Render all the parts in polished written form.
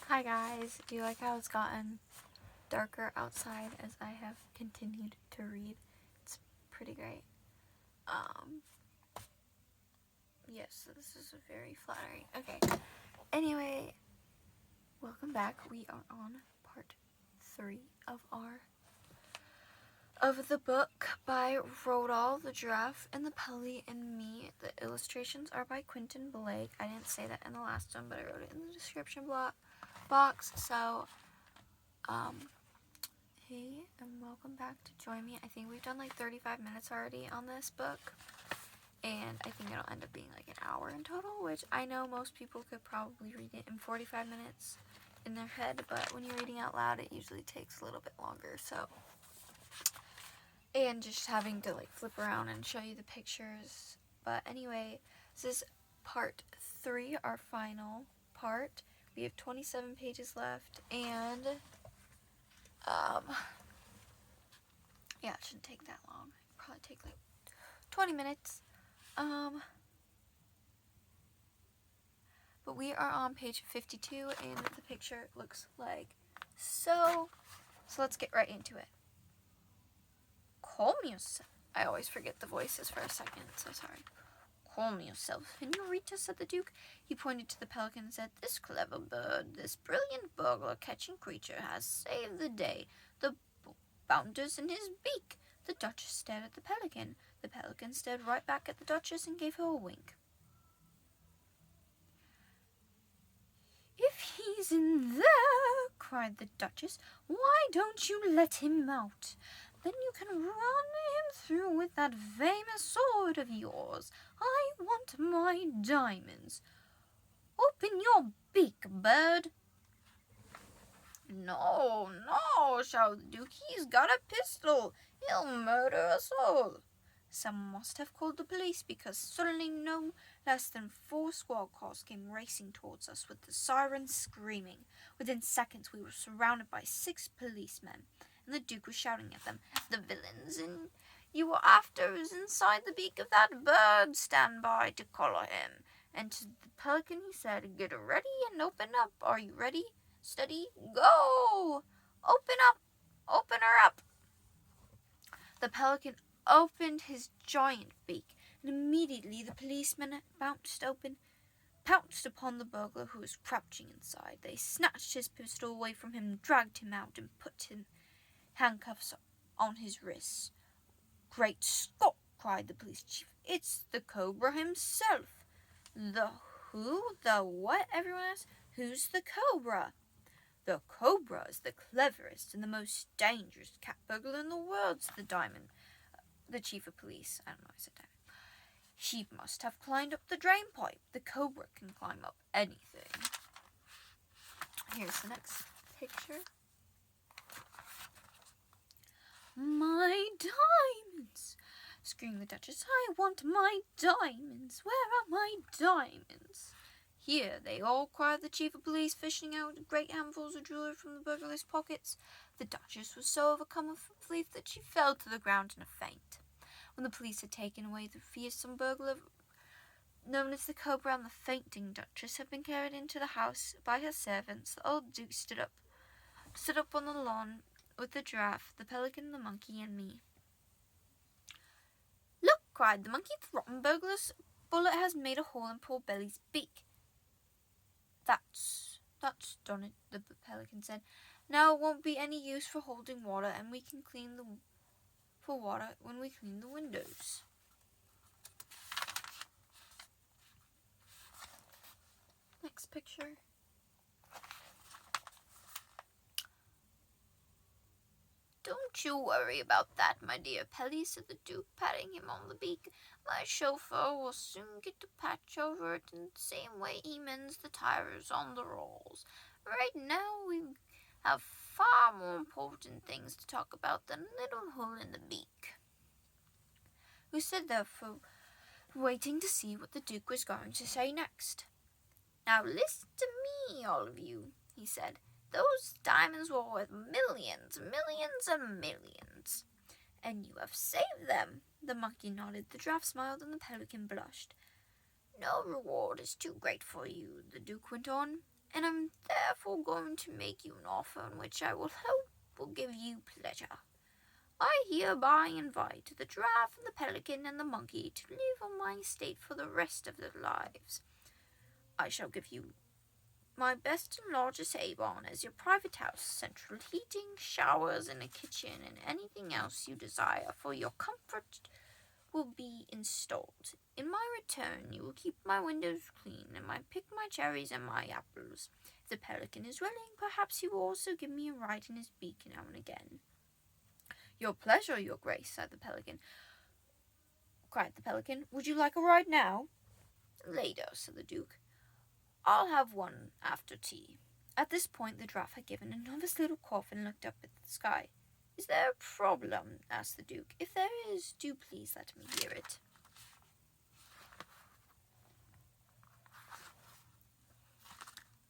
Hi guys, do you like how it's gotten darker outside as I have continued to read? It's pretty great. Yes, this is very flattering. Okay, anyway, welcome back. We are on part 3 of the book by Roald, the Giraffe, and the Pelly and Me. The illustrations are by Quentin. I didn't say that in the last one, but I wrote it in the description box. So, hey, and welcome back to join me. I think we've done like 35 minutes already on this book, and I think it'll end up being like an hour in total, which I know most people could probably read it in 45 minutes in their head, but when you're reading out loud, it usually takes a little bit longer, so. And just having to like flip around and show you the pictures. But anyway, this is part 3, our final part. We have 27 pages left, and yeah, it shouldn't take that long. It'll probably take like 20 minutes. But we are on page 52, and the picture looks like so. So let's get right into it. Calm yourself. I always forget the voices for a second, so sorry. Calm yourself, Senorita, said the Duke. He pointed to the pelican and said, "This clever bird, this brilliant burglar-catching creature has saved the day. The bounder's in his beak." The Duchess stared at the pelican. The pelican stared right back at the Duchess and gave her a wink. "If he's in there," cried the Duchess, "why don't you let him out? Then you can run him through with that famous sword of yours. I want my diamonds. Open your beak, bird." "No, no," shouted the Duke. "He's got a pistol. He'll murder us all." Someone must have called the police, because suddenly no less than 4 squad cars came racing towards us with the sirens screaming. Within seconds we were surrounded by 6 policemen, and the Duke was shouting at them, "The villains you were after is inside the beak of that bird. Stand by to collar him." And to the pelican he said, "Get ready and open up. Are you ready? Steady, go! Open up! Open her up!" The pelican opened his giant beak, and immediately the policeman pounced upon the burglar who was crouching inside. They snatched his pistol away from him, dragged him out, and put handcuffs on his wrists. "Great Scott!" cried the police chief. "It's the Cobra himself." "The who? The what?" everyone asked. "Who's the Cobra?" "The Cobra is the cleverest and the most dangerous cat burglar in the world," said the chief of police. I don't know why I said diamond. "He must have climbed up the drain pipe. The Cobra can climb up anything." Here's the next picture. "My diamonds!" screamed the Duchess. "I want my diamonds! Where are my diamonds?" "Here they all," cried the chief of police, fishing out great handfuls of jewelry from the burglar's pockets. The Duchess was so overcome with relief that she fell to the ground in a faint. When the police had taken away the fearsome burglar known as the Cobra, and the fainting Duchess had been carried into the house by her servants, the old Duke stood up on the lawn with the Giraffe, the Pelican, the Monkey, and me. "Look!" cried the Monkey. "The rotten burglar's bullet has made a hole in poor Belly's beak." That's done it," the Pelican said. "Now it won't be any use for holding water, and we can clean water when we clean the windows." Next picture. "Don't you worry about that, my dear Pelly," said the Duke, patting him on the beak. "My chauffeur will soon get to patch over it in the same way he mends the tires on the rolls. Right now we have far more important things to talk about than a little hole in the beak." We stood there waiting to see what the Duke was going to say next. "Now listen to me, all of you," he said. "Those diamonds were worth millions, millions, and millions. And you have saved them." The Monkey nodded, the Giraffe smiled, and the Pelican blushed. "No reward is too great for you," the Duke went on. and I'm therefore going to make you an offer in which I will hope will give you pleasure. I hereby invite the giraffe and the pelican and the monkey to live on my estate for the rest of their lives. I shall give you my best and largest hay barn as your private house, central heating, showers, and a kitchen, and anything else you desire for your comfort will be installed. In my return, you will keep my windows clean, and pick my cherries and my apples. If the pelican is willing, perhaps he will also give me a ride in his beak now and again. Your pleasure, your grace, cried the pelican. Would you like a ride now? Later, said the duke. I'll have one after tea. At this point, the giraffe had given a nervous little cough and looked up at the sky. Is there a problem? Asked the duke. If there is, do please let me hear it.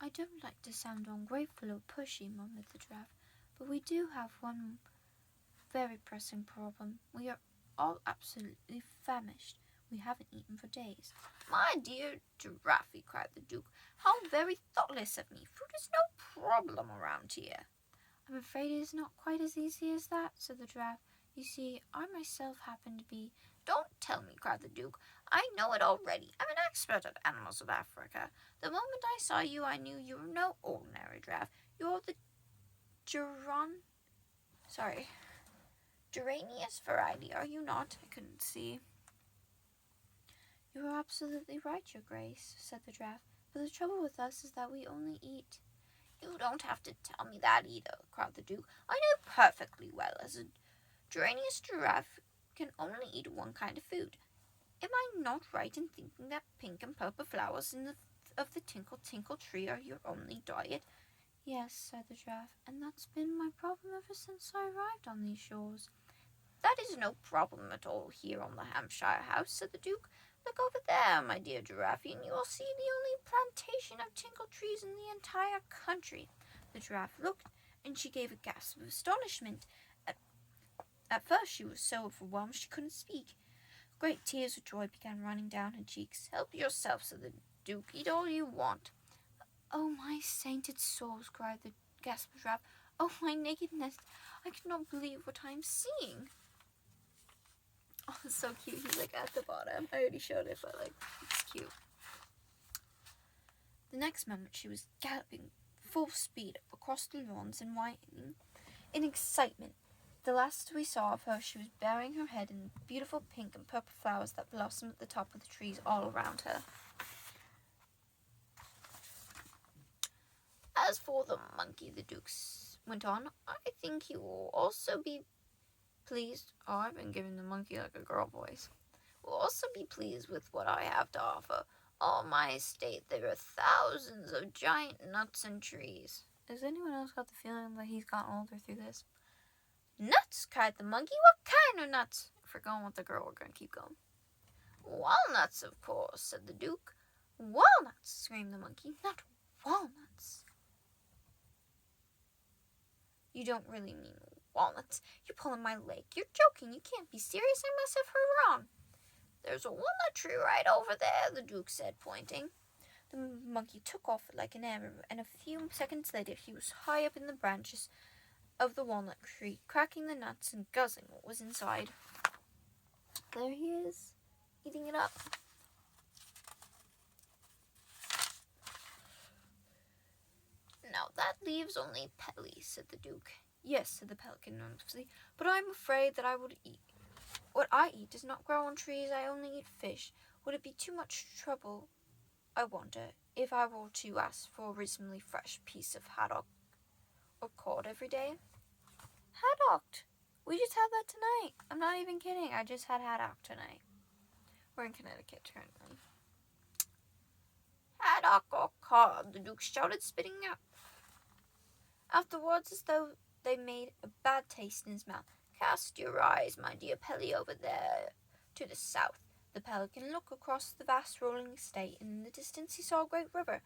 I don't like to sound ungrateful or pushy, murmured the giraffe, but we do have one very pressing problem. We are all absolutely famished. We haven't eaten for days. My dear Giraffe, cried the duke, how very thoughtless of me. Food is no problem around here. I'm afraid it is not quite as easy as that, said the giraffe. You see, I myself happen to be... Don't tell me, cried the duke. I know it already. I'm an expert at animals of Africa. The moment I saw you, I knew you were no ordinary giraffe. You're the Geranius variety, are you not? I couldn't see. You are absolutely right, your grace, said the giraffe. But the trouble with us is that we only eat... You don't have to tell me that either, cried the duke. I know perfectly well, as a Geranius giraffe can only eat one kind of food. Am I not right in thinking that pink and purple flowers of the tinkle tinkle tree are your only diet? Yes, said the giraffe, and that's been my problem ever since I arrived on these shores. That is no problem at all here on the Hampshire house, said the duke. Look over there, my dear Giraffe, and you will see the only plantation of tinkle trees in the entire country. The giraffe looked, and she gave a gasp of astonishment. At first she was so overwhelmed she couldn't speak. Great tears of joy began running down her cheeks. Help yourself, said the duke. Eat all you want. Oh, my sainted souls, cried the gasped giraffe. Oh, my nakedness. I cannot believe what I am seeing. Oh, it's so cute. He's like at the bottom. I already showed it, but it's cute. The next moment she was galloping full speed across the lawns and whining in excitement. The last we saw of her, she was burying her head in beautiful pink and purple flowers that blossomed at the top of the trees all around her. As for the monkey, the duke went on, I think he will also be pleased. Oh, I've been giving the monkey like a girl voice. Will also be pleased with what I have to offer. On my estate there are thousands of giant nuts and trees. Has anyone else got the feeling that he's gotten older through this? Nuts, cried the monkey. What kind of nuts? If we're going with the girl, we're going to keep going. Walnuts, of course, said the duke. Walnuts, screamed the monkey. Not walnuts. You don't really mean walnuts. You're pulling my leg. You're joking. You can't be serious. I must have heard wrong. There's a walnut tree right over there, the duke said, pointing. The monkey took off like an arrow, and a few seconds later he was high up in the branches of the walnut tree, cracking the nuts and guzzling what was inside. There he is, eating it up. Now that leaves only Pelly, said the duke. Yes, said the pelican nervously, but I'm afraid that I would eat. What I eat does not grow on trees. I only eat fish. Would it be too much trouble, I wonder, if I were to ask for a reasonably fresh piece of haddock or cod every day? Haddock! We just had that tonight. I'm not even kidding. I just had haddock tonight. We're in Connecticut currently. Haddock or cod, the duke shouted, spitting out afterwards as though they made a bad taste in his mouth. Cast your eyes, my dear Pelly, over there to the south. The pelican looked across the vast rolling estate, and in the distance he saw a great river.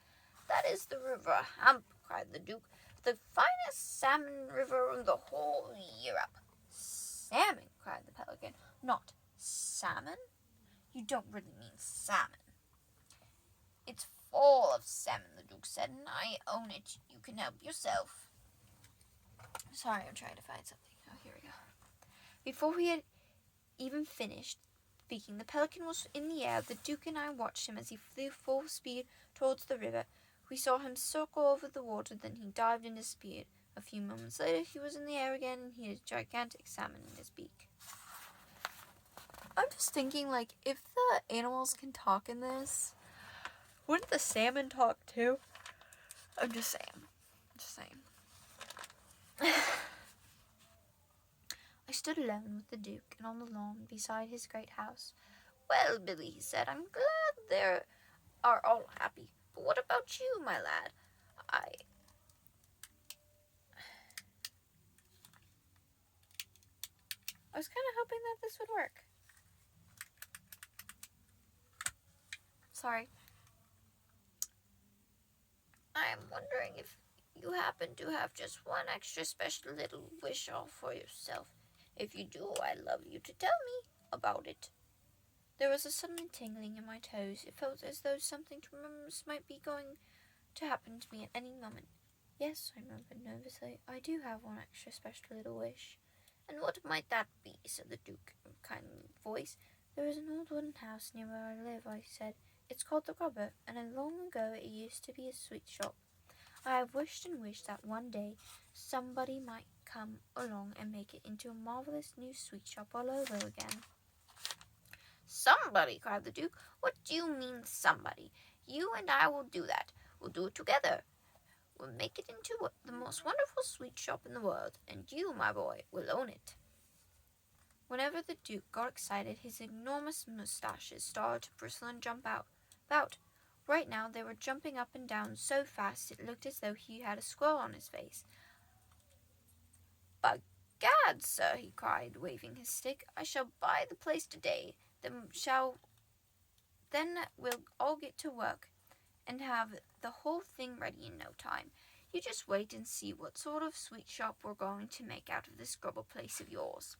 That is the river Hamp, cried the duke. The finest salmon river in the whole Europe. Salmon, cried the pelican. Not salmon? You don't really mean salmon. It's All of salmon, the Duke said, and I own it. You can help yourself. Sorry, I'm trying to find something. Oh, here we go. Before we had even finished speaking, the pelican was in the air. The Duke and I watched him as he flew full speed towards the river. We saw him circle over the water, then he dived and disappeared. A few moments later, he was in the air again, and he had a gigantic salmon in his beak. I'm just thinking, like, if the animals can talk in this, wouldn't the salmon talk too? I'm just saying. I stood alone with the Duke and on the lawn beside his great house. Well, Billy, he said, I'm glad they are all happy. But what about you, my lad? I was kind of hoping that this would work. Sorry. I'm wondering if you happen to have just one extra special little wish all for yourself. If you do, I'd love you to tell me about it. There was a sudden tingling in my toes. It felt as though something tremendous might be going to happen to me at any moment. Yes, I murmured nervously. I do have one extra special little wish. And what might that be? Said the Duke in a kind voice. There is an old wooden house near where I live, I said. It's called the Grubber, and long ago it used to be a sweet shop. I have wished and wished that one day somebody might come along and make it into a marvelous new sweet shop all over again. Somebody, cried the Duke. What do you mean, somebody? You and I will do that. We'll do it together. We'll make it into the most wonderful sweet shop in the world, and you, my boy, will own it. Whenever the Duke got excited, his enormous mustaches started to bristle and jump out. Right now they were jumping up and down so fast it looked as though he had a squirrel on his face. By gad, sir, he cried, waving his stick, I shall buy the place today. Then we'll all get to work and have the whole thing ready in no time. You just wait and see what sort of sweet shop we're going to make out of this grubble place of yours.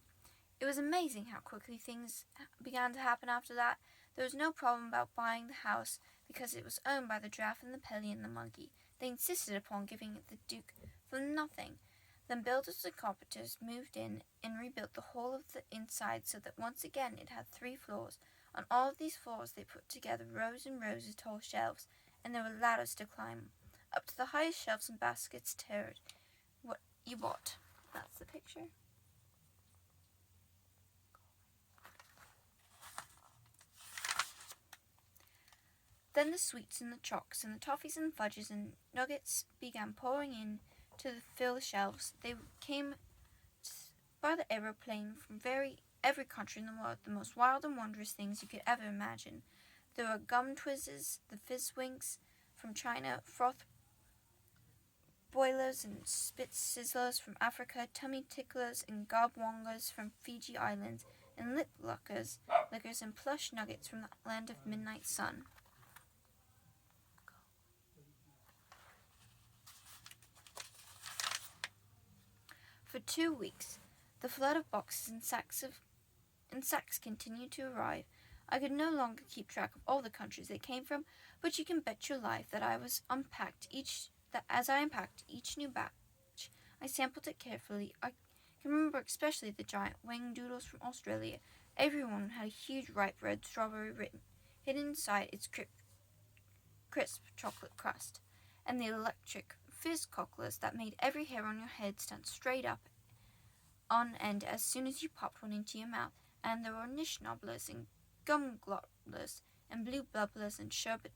It was amazing how quickly things began to happen after that. There was no problem about buying the house because it was owned by the Giraffe and the Pelly and the Monkey. They insisted upon giving it the Duke for nothing. Then builders and carpenters moved in and rebuilt the whole of the inside so that once again it had 3 floors. On all of these floors they put together rows and rows of tall shelves, and there were ladders to climb up to the highest shelves and baskets tiered. What you bought. That's the picture. Then the sweets and the chocks and the toffees and fudges and nuggets began pouring in to fill the shelves. They came by the aeroplane from every country in the world, the most wild and wondrous things you could ever imagine. There were gum twizzlers, the fizz winks from China, froth boilers and spit sizzlers from Africa, tummy ticklers and gobwongers from Fiji Islands, and lip lickers and plush nuggets from the land of midnight sun. For 2 weeks, the flood of boxes and sacks continued to arrive. I could no longer keep track of all the countries they came from, but you can bet your life that as I unpacked each new batch, I sampled it carefully. I can remember especially the giant whangdoodles from Australia. Every one had a huge ripe red strawberry hidden inside its crisp chocolate crust, and the electric fizz cocklers that made every hair on your head stand straight up on end as soon as you popped one into your mouth, and there were niche nobblers and gum globblers and blue bubblers and sherbet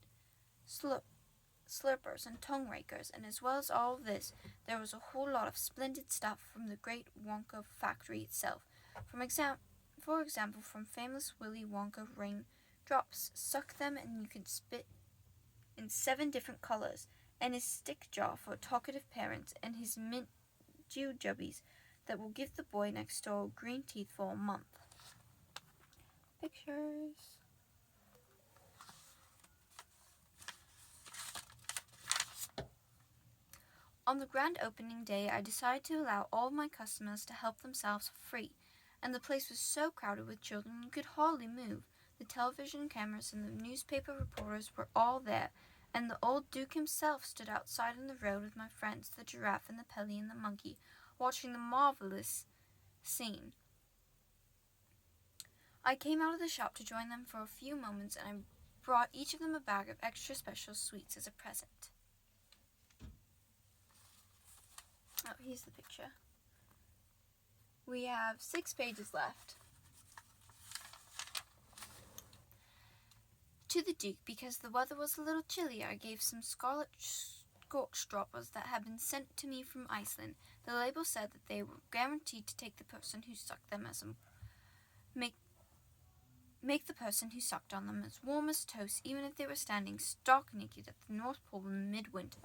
slurpers and tongue rakers, and as well as all of this, there was a whole lot of splendid stuff from the great Wonka factory itself. For example, from famous Willy Wonka raindrops, suck them and you can spit in 7 different colors, and his stick jar for talkative parents, and his mint jujubes that will give the boy next door green teeth for a month. Pictures. On the grand opening day, I decided to allow all of my customers to help themselves for free, and the place was so crowded with children you could hardly move. The television cameras and the newspaper reporters were all there, and the old Duke himself stood outside on the road with my friends, the Giraffe and the Pelly and the monkey, watching the marvelous scene. I came out of the shop to join them for a few moments, and I brought each of them a bag of extra special sweets as a present. Oh, here's the picture. We have 6 pages left. To the Duke, because the weather was a little chilly, I gave some scarlet scorch droppers that had been sent to me from Iceland. The label said that they were guaranteed to take the person who sucked them as make the person who sucked on them as warm as toast, even if they were standing stark naked at the North Pole in midwinter.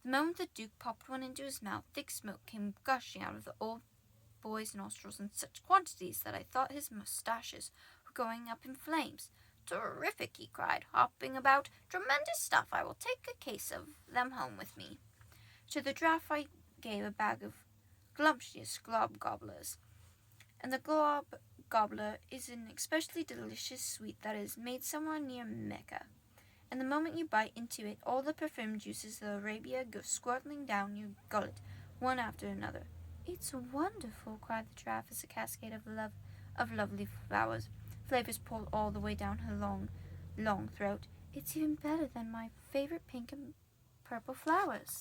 The moment the Duke popped one into his mouth, thick smoke came gushing out of the old boy's nostrils in such quantities that I thought his moustaches were going up in flames. "Terrific!" he cried, hopping about. "Tremendous stuff! I will take a case of them home with me." To the Giraffe I gave a bag of glumptious glob gobblers, and the glob gobbler is an especially delicious sweet that is made somewhere near Mecca, and the moment you bite into it, all the perfumed juices of Arabia go squirting down your gullet, one after another. "It's wonderful!" cried the Giraffe as a cascade of lovely flavors poured all the way down her long throat. "It's even better than my favorite pink and purple flowers."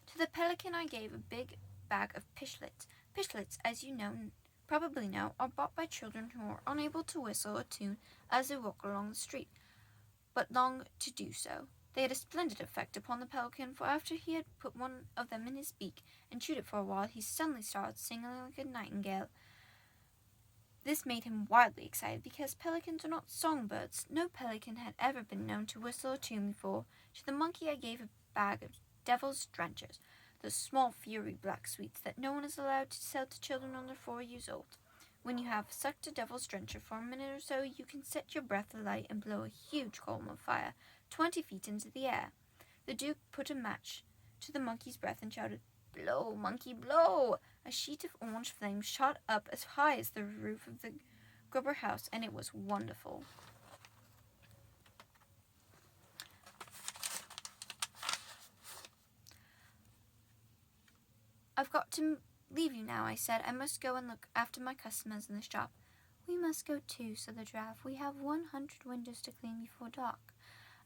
To the Pelican I gave a big bag of pishlets. Pishlets, as you probably know, are bought by children who are unable to whistle a tune as they walk along the street, but long to do so. They had a splendid effect upon the Pelican, for after he had put one of them in his beak and chewed it for a while, he suddenly started singing like a nightingale. This made him wildly excited, because pelicans are not songbirds. No pelican had ever been known to whistle a tune before. To the monkey I gave a bag of devil's drenchers, the small fury black sweets that no one is allowed to sell to children under 4 years old. When you have sucked a devil's drencher for a minute or so, you can set your breath alight and blow a huge column of fire 20 feet into the air. The Duke put a match to the monkey's breath and shouted, "Blow, monkey, blow!" A sheet of orange flame shot up as high as the roof of the Grubber house, and it was wonderful. "I've got to leave you now," I said. "I must go and look after my customers in the shop." "We must go too," said the Giraffe. "We have 100 windows to clean before dark."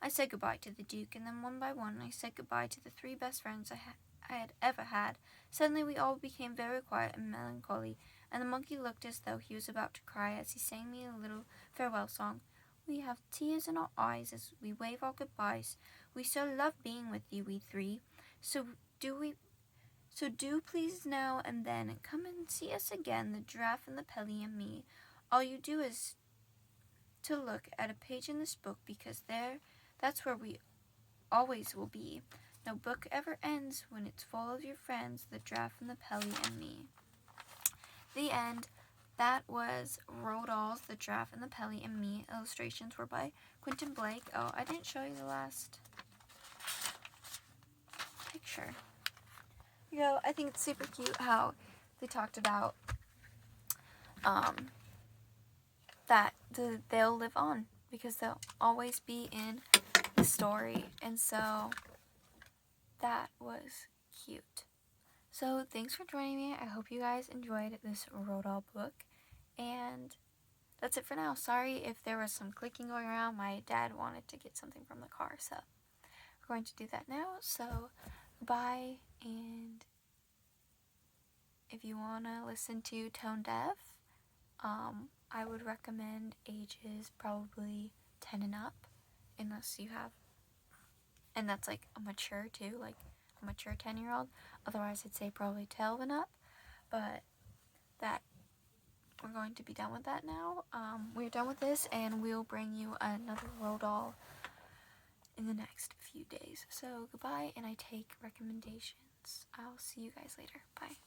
I said goodbye to the Duke, and then one by one I said goodbye to the 3 best friends I had ever had. Suddenly we all became very quiet and melancholy, and the monkey looked as though he was about to cry as he sang me a little farewell song. "We have tears in our eyes as we wave our goodbyes. We so love being with you, we 3. So do please now and then come and see us again, the Giraffe and the Pelly and me. All you do is to look at a page in this book, because that's where we always will be. No book ever ends when it's full of your friends, the Giraffe and the Pelly and me." The end. That was Roald Dahl's The Giraffe and the Pelly and Me. Illustrations were by Quentin Blake. Oh, I didn't show you the last picture. I think it's super cute how they talked about that they'll live on, because they'll always be in the story, and so that was cute. So thanks for joining me. I hope you guys enjoyed this Roald Dahl book, and that's it for now. Sorry if there was some clicking going around. My dad wanted to get something from the car, so we're going to do that now. So goodbye, and if you want to listen to Tone Deaf, I would recommend ages probably 10 and up, unless you have, and that's like a mature too, like a mature 10-year-old. Otherwise I'd say probably 12 and up, but that we're going to be done with that now. We're done with this, and we'll bring you another Roald Dahl in the next few days. So goodbye, and I take recommendations. I'll see you guys later. Bye.